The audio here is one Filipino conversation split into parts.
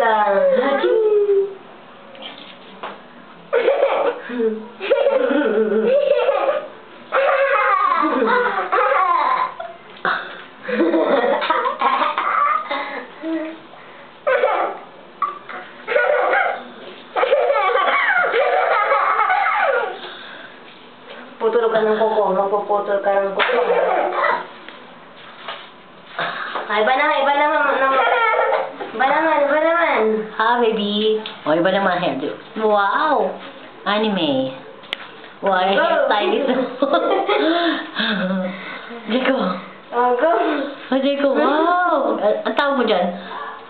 lang. Putol ka ng kuko. Magpuputol ka ng kuko. Iba naman. Ha, baby. O, iba naman hairdo. Wow! Anime. Wow, yung hairstylist. Jaco. Go. Oh, Jaco, wow! Ang tawag mo dyan?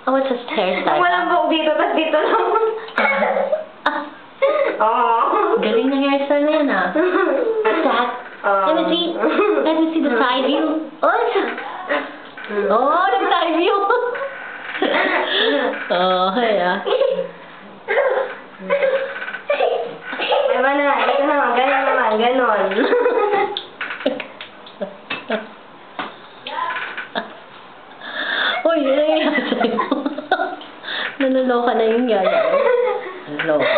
Oh, what's a hairstyle? Walang buhok dito, tas dito lang. Galing ng hairstyle na yan, ah. What's that? Let me see the side view. Oh, the side view. Oh, hey, ah. Iba na, ito naman, ganon. Uy, yun ang yan sa'yo. Nanuloka na yung yaya. Nanuloka.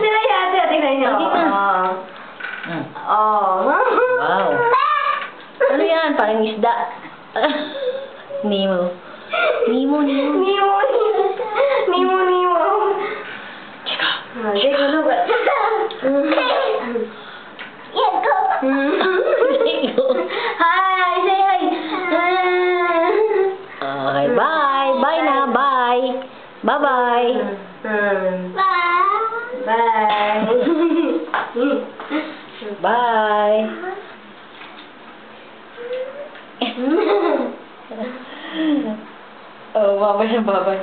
Nilayate, tingnan niyo. Wow. Ano yan? Parang isda. Nemo. Chika. Jaco, look at. Hi, say hi. Okay, bye. Bye na, bye. Bye-bye. Bye. Bye. Oh, bye-bye na, bye-bye.